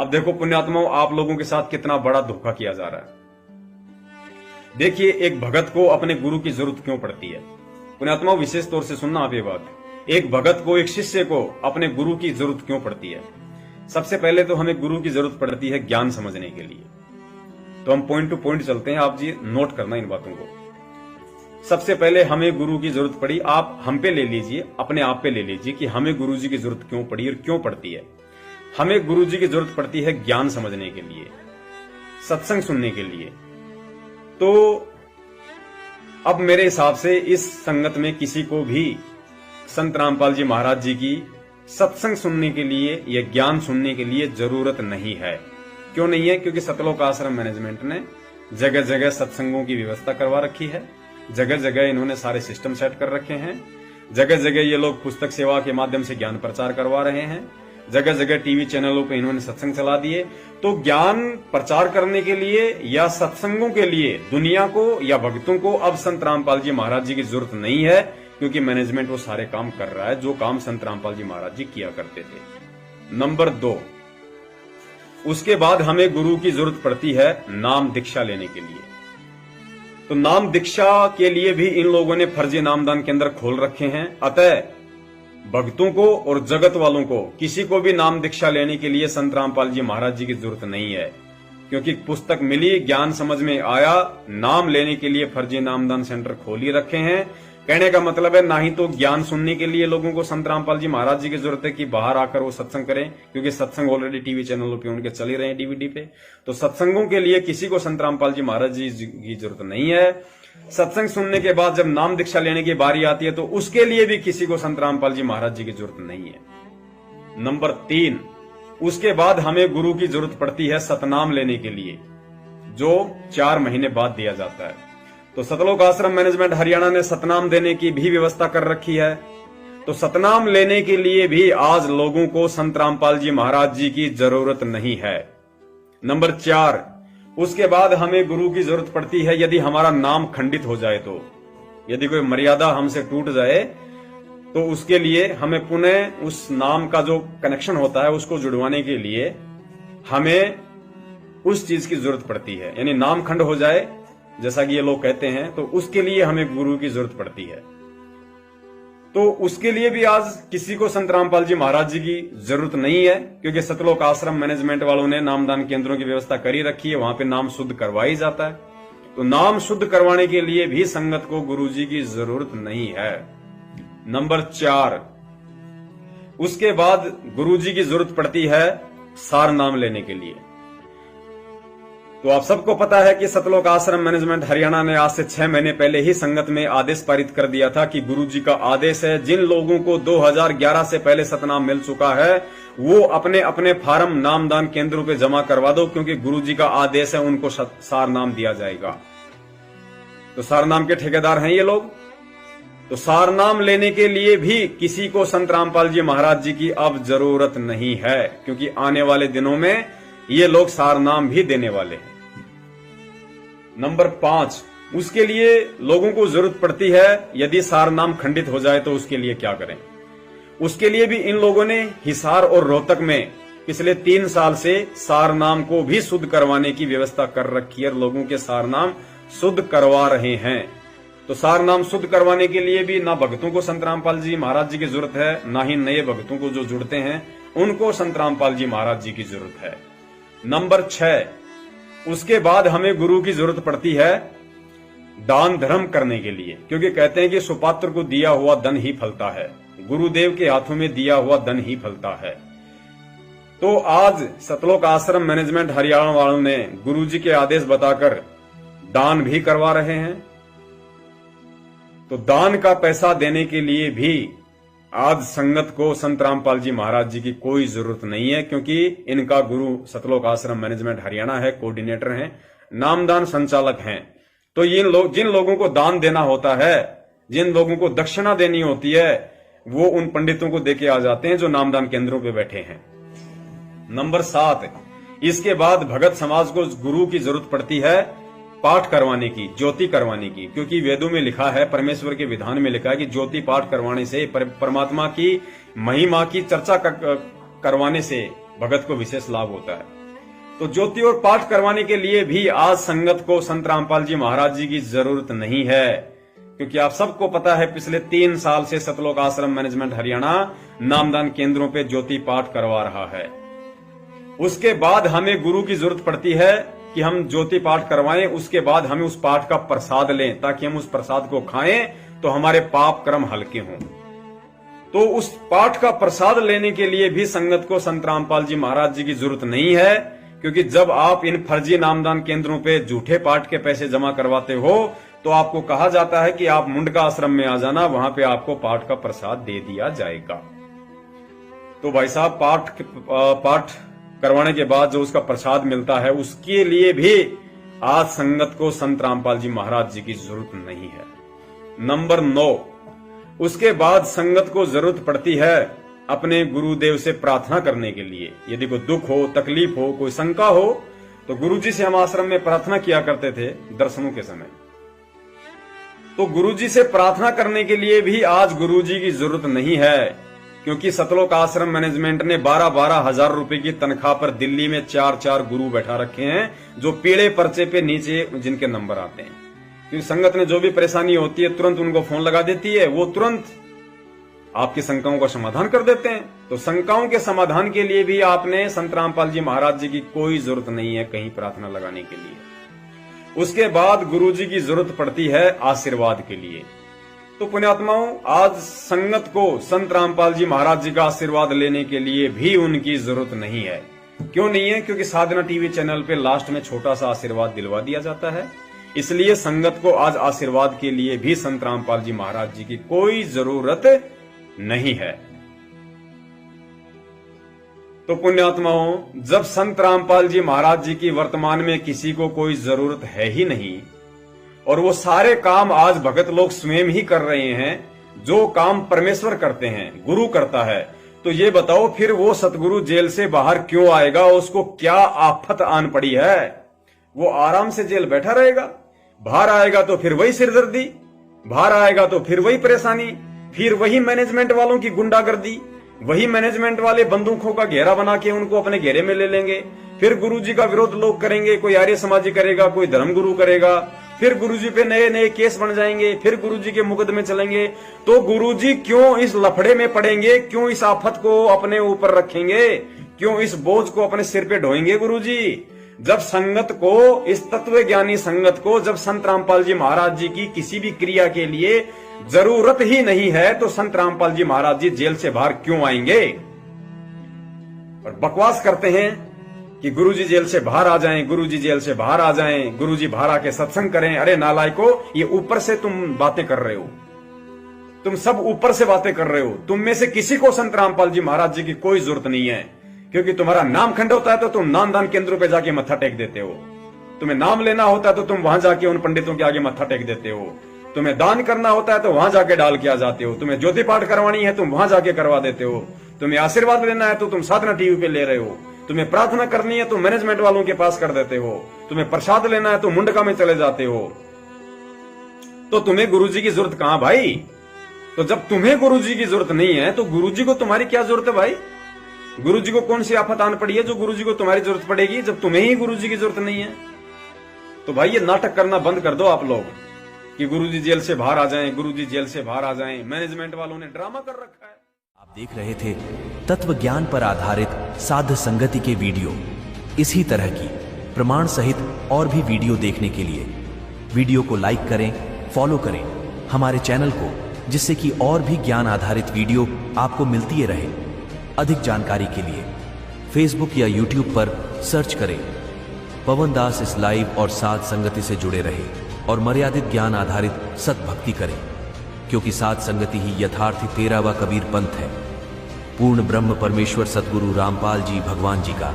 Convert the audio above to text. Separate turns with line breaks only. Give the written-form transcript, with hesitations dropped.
अब देखो पुण्यात्माओं, आप लोगों के साथ कितना बड़ा धोखा किया जा रहा है। देखिए, एक भगत को अपने गुरु की जरूरत क्यों पड़ती है। पुण्यात्माओं, विशेष तौर से सुनना आप ये बात। एक भगत को, एक शिष्य को अपने गुरु की जरूरत क्यों पड़ती है। सबसे पहले तो हमें गुरु की जरूरत पड़ती है ज्ञान समझने के लिए। तो हम पॉइंट टू पॉइंट चलते हैं, आप जी नोट करना इन बातों को। सबसे पहले हमें गुरु की जरूरत पड़ी, आप हम पे ले लीजिए, अपने आप पे ले लीजिए कि हमें गुरु जी की जरूरत क्यों पड़ी और क्यों पड़ती है। हमें गुरु जी की जरूरत पड़ती है ज्ञान समझने के लिए, सत्संग सुनने के लिए। तो अब मेरे हिसाब से इस संगत में किसी को भी संत रामपाल जी महाराज जी की सत्संग सुनने के लिए या ज्ञान सुनने के लिए जरूरत नहीं है। क्यों नहीं है? क्योंकि सतलोक आश्रम मैनेजमेंट ने जगह जगह सत्संगों की व्यवस्था करवा रखी है, जगह जगह इन्होंने सारे सिस्टम सेट कर रखे हैं, जगह जगह ये लोग पुस्तक सेवा के माध्यम से ज्ञान प्रचार करवा रहे हैं, जगह जगह टीवी चैनलों पे इन्होंने सत्संग चला दिए। तो ज्ञान प्रचार करने के लिए या सत्संगों के लिए दुनिया को या भक्तों को अब संत रामपाल जी महाराज जी की जरूरत नहीं है, क्योंकि मैनेजमेंट वो सारे काम कर रहा है जो काम संत रामपाल जी महाराज जी किया करते थे। नंबर 2, उसके बाद हमें गुरु की जरूरत पड़ती है नाम दीक्षा लेने के लिए। तो नाम दीक्षा के लिए भी इन लोगों ने फर्जी नामदान केंद्र खोल रखे हैं। अतः भक्तों को और जगत वालों को किसी को भी नाम दीक्षा लेने के लिए संत रामपाल जी महाराज जी की जरूरत नहीं है, क्योंकि पुस्तक मिली, ज्ञान समझ में आया, नाम लेने के लिए फर्जी नामदान सेंटर खोल ही रखे हैं। कहने का मतलब है, ना ही तो ज्ञान सुनने के लिए लोगों को संत रामपाल जी महाराज जी की जरूरत है कि बाहर आकर वो सत्संग करें, क्योंकि सत्संग ऑलरेडी टीवी चैनलों पे उनके चल ही रहे हैं, डीवीडी पे। तो सत्संगों के लिए किसी को संत रामपाल जी महाराज जी की जरूरत नहीं है। सत्संग सुनने के बाद जब नाम दीक्षा लेने की बारी आती है तो उसके लिए भी किसी को संत रामपाल जी महाराज जी की जरूरत नहीं है। नंबर 3, उसके बाद हमें गुरु की जरूरत पड़ती है सतनाम लेने के लिए, जो 4 महीने बाद दिया जाता है। तो सतलोक आश्रम मैनेजमेंट हरियाणा ने सतनाम देने की भी व्यवस्था कर रखी है। तो सतनाम लेने के लिए भी आज लोगों को संत रामपाल जी महाराज जी की जरूरत नहीं है। नंबर 4, उसके बाद हमें गुरु की जरूरत पड़ती है यदि हमारा नाम खंडित हो जाए तो, यदि कोई मर्यादा हमसे टूट जाए तो उसके लिए हमें पुनः उस नाम का जो कनेक्शन होता है उसको जुड़वाने के लिए हमें उस चीज की जरूरत पड़ती है। यानी नाम खंड हो जाए जैसा कि ये लोग कहते हैं, तो उसके लिए हमें गुरु की जरूरत पड़ती है। तो उसके लिए भी आज किसी को संत रामपाल जी महाराज जी की जरूरत नहीं है, क्योंकि सतलोक आश्रम मैनेजमेंट वालों ने नामदान केंद्रों की व्यवस्था करी रखी है, वहां पे नाम शुद्ध करवा ही जाता है। तो नाम शुद्ध करवाने के लिए भी संगत को गुरु जी की जरूरत नहीं है। नंबर 4, उसके बाद गुरु जी की जरूरत पड़ती है सार नाम लेने के लिए। तो आप सबको पता है कि सतलोक आश्रम मैनेजमेंट हरियाणा ने आज से 6 महीने पहले ही संगत में आदेश पारित कर दिया था कि गुरु जी का आदेश है, जिन लोगों को 2011 से पहले सतनाम मिल चुका है वो अपने अपने फार्म नामदान केंद्रों पे जमा करवा दो, क्योंकि गुरु जी का आदेश है, उनको सार नाम दिया जाएगा। तो सार नाम के ठेकेदार हैं ये लोग। तो सार नाम लेने के लिए भी किसी को संत रामपाल जी महाराज जी की अब जरूरत नहीं है, क्योंकि आने वाले दिनों में ये लोग सार नाम भी देने वाले हैं। नंबर 5, उसके लिए लोगों को जरूरत पड़ती है यदि सार नाम खंडित हो जाए तो उसके लिए क्या करें। उसके लिए भी इन लोगों ने हिसार और रोहतक में पिछले 3 साल से सार नाम को भी शुद्ध करवाने की व्यवस्था कर रखी है, लोगों के सार नाम शुद्ध करवा रहे हैं। तो सार नाम शुद्ध करवाने के लिए भी ना भक्तों को संत रामपाल जी महाराज जी की जरूरत है, ना ही नए भक्तों को जो जुड़ते हैं उनको संत रामपाल जी महाराज जी की जरूरत है। नंबर 6, उसके बाद हमें गुरु की जरूरत पड़ती है दान धर्म करने के लिए, क्योंकि कहते हैं कि सुपात्र को दिया हुआ धन ही फलता है, गुरुदेव के हाथों में दिया हुआ धन ही फलता है। तो आज सतलोक आश्रम मैनेजमेंट हरियाणा वालों ने गुरु जी के आदेश बताकर दान भी करवा रहे हैं। तो दान का पैसा देने के लिए भी आज संगत को संत रामपाल जी महाराज जी की कोई जरूरत नहीं है, क्योंकि इनका गुरु सतलोक आश्रम मैनेजमेंट हरियाणा है, कोऑर्डिनेटर हैं, नामदान संचालक हैं। तो जिन लोगों को दान देना होता है, जिन लोगों को दक्षिणा देनी होती है, वो उन पंडितों को देके आ जाते हैं जो नामदान केंद्रों पे बैठे हैं। नंबर 7, इसके बाद भगत समाज को गुरु की जरूरत पड़ती है पाठ करवाने की, ज्योति करवाने की, क्योंकि वेदों में लिखा है, परमेश्वर के विधान में लिखा है कि ज्योति पाठ करवाने से, परमात्मा की महिमा की चर्चा करवाने से भगत को विशेष लाभ होता है। तो ज्योति और पाठ करवाने के लिए भी आज संगत को संत रामपाल जी महाराज जी की जरूरत नहीं है, क्योंकि आप सबको पता है पिछले 3 साल से सतलोक आश्रम मैनेजमेंट हरियाणा नामदान केंद्रों पे ज्योति पाठ करवा रहा है। उसके बाद हमें गुरु की जरूरत पड़ती है कि हम ज्योति पाठ करवाएं, उसके बाद हमें उस पाठ का प्रसाद लें, ताकि हम उस प्रसाद को खाएं तो हमारे पाप कर्म हल्के हों। तो उस पाठ का प्रसाद लेने के लिए भी संगत को संत रामपाल जी महाराज जी की जरूरत नहीं है, क्योंकि जब आप इन फर्जी नामदान केंद्रों पे झूठे पाठ के पैसे जमा करवाते हो तो आपको कहा जाता है कि आप मुंडका आश्रम में आ जाना, वहां पे आपको पाठ का प्रसाद दे दिया जाएगा। तो भाई साहब, पाठ करवाने के बाद जो उसका प्रसाद मिलता है, उसके लिए भी आज संगत को संत रामपाल जी महाराज जी की जरूरत नहीं है। नंबर 9, उसके बाद संगत को जरूरत पड़ती है अपने गुरुदेव से प्रार्थना करने के लिए। यदि कोई दुख हो, तकलीफ हो, कोई शंका हो, तो गुरुजी से हम आश्रम में प्रार्थना किया करते थे दर्शनों के समय। तो गुरुजी से प्रार्थना करने के लिए भी आज गुरुजी की जरूरत नहीं है, क्योंकि सतलोक आश्रम मैनेजमेंट ने 12-12 हजार रुपए की तनख्वाह पर दिल्ली में 4-4 गुरु बैठा रखे हैं, जो पीले पर्चे पे नीचे जिनके नंबर आते हैं। क्योंकि संगत ने जो भी परेशानी होती है तुरंत उनको फोन लगा देती है, वो तुरंत आपकी शंकाओं का समाधान कर देते हैं। तो शंकाओं के समाधान के लिए भी आपने संत रामपाल जी महाराज जी की कोई जरूरत नहीं है कहीं प्रार्थना लगाने के लिए। उसके बाद गुरुजी की जरूरत पड़ती है आशीर्वाद के लिए। तो पुण्यात्माओं, आज संगत को संत रामपाल जी महाराज जी का आशीर्वाद लेने के लिए भी उनकी जरूरत नहीं है। क्यों नहीं है? क्योंकि साधना टीवी चैनल पे लास्ट में छोटा सा आशीर्वाद दिलवा दिया जाता है। इसलिए संगत को आज आशीर्वाद के लिए भी संत रामपाल जी महाराज जी की कोई जरूरत नहीं है। तो पुण्यात्माओं, जब संत रामपाल जी महाराज जी की वर्तमान में किसी को कोई जरूरत है ही नहीं, और वो सारे काम आज भगत लोग स्वयं ही कर रहे हैं, जो काम परमेश्वर करते हैं, गुरु करता है, तो ये बताओ फिर वो सतगुरु जेल से बाहर क्यों आएगा? उसको क्या आफत आन पड़ी है? वो आराम से जेल बैठा रहेगा। बाहर आएगा तो फिर वही सिरदर्दी, बाहर आएगा तो फिर वही परेशानी, फिर वही मैनेजमेंट वालों की गुंडागर्दी, वही मैनेजमेंट वाले बंदूकों का घेरा बना के उनको अपने घेरे में ले लेंगे। फिर गुरुजी का विरोध लोग करेंगे, कोई आर्य समाजी करेगा, कोई धर्मगुरु करेगा, फिर गुरुजी पे नए नए केस बन जाएंगे, फिर गुरुजी के मुकदमे चलेंगे। तो गुरुजी क्यों इस लफड़े में पड़ेंगे? क्यों इस आफत को अपने ऊपर रखेंगे? क्यों इस बोझ को अपने सिर पे ढोएंगे गुरुजी? जब संगत को, इस तत्व ज्ञानी संगत को, जब संत रामपाल जी महाराज जी की किसी भी क्रिया के लिए जरूरत ही नहीं है, तो संत रामपाल जी महाराज जी जेल से बाहर क्यों आएंगे? और बकवास करते हैं कि गुरुजी जेल से बाहर आ जाएं, गुरुजी जेल से बाहर आ जाएं, गुरुजी बाहर आके सत्संग करें। अरे नालायको, ये ऊपर से तुम बातें कर रहे हो, तुम सब ऊपर से बातें कर रहे हो। तुम में से किसी को संत रामपाल जी महाराज जी की कोई जरूरत नहीं है, क्योंकि तुम्हारा नाम खंड होता है तो तुम नामदान केंद्रों पे जाके मत्था टेक देते हो। तुम्हें नाम लेना होता है तो तुम वहां जाके उन पंडितों के आगे मत्था टेक देते हो। तुम्हें दान करना होता है तो वहां जाके डाल के आ जाते हो। तुम्हें ज्योति पाठ करवानी है तुम वहां जाके करवा देते हो। तुम्हें आशीर्वाद लेना है तो तुम साधना टीवी पे ले रहे हो। तुम्हें प्रार्थना करनी है तो मैनेजमेंट वालों के पास कर देते हो। तुम्हें प्रसाद लेना है तो मुंडका में चले जाते हो। तो तुम्हें गुरुजी की जरूरत कहां भाई? तो जब तुम्हें गुरुजी की जरूरत नहीं है तो गुरुजी को तुम्हारी क्या जरूरत है भाई? गुरुजी को कौन सी आफत आन पड़ी है जो गुरुजी को तुम्हारी जरूरत पड़ेगी, जब तुम्हें ही गुरुजी की जरूरत नहीं है? तो भाई ये नाटक करना बंद कर दो आप लोग कि गुरुजी जेल से बाहर आ जाएं, गुरुजी जेल से बाहर आ जाएं। मैनेजमेंट वालों ने ड्रामा कर रखा है।
आप देख रहे थे तत्व ज्ञान पर आधारित साध संगति के वीडियो। इसी तरह की प्रमाण सहित और भी वीडियो देखने के लिए वीडियो को लाइक करें, फॉलो करें हमारे चैनल को, जिससे कि और भी ज्ञान आधारित वीडियो आपको मिलती रहे। अधिक जानकारी के लिए फेसबुक या यूट्यूब पर सर्च करें पवन दास इस लाइव और साध संगति से जुड़े रहे और मर्यादित ज्ञान आधारित सतभक्ति करें, क्योंकि साध संगति ही यथार्थ 13वां कबीर पंथ है। पूर्ण ब्रह्म परमेश्वर सतगुरु रामपाल जी भगवान जी का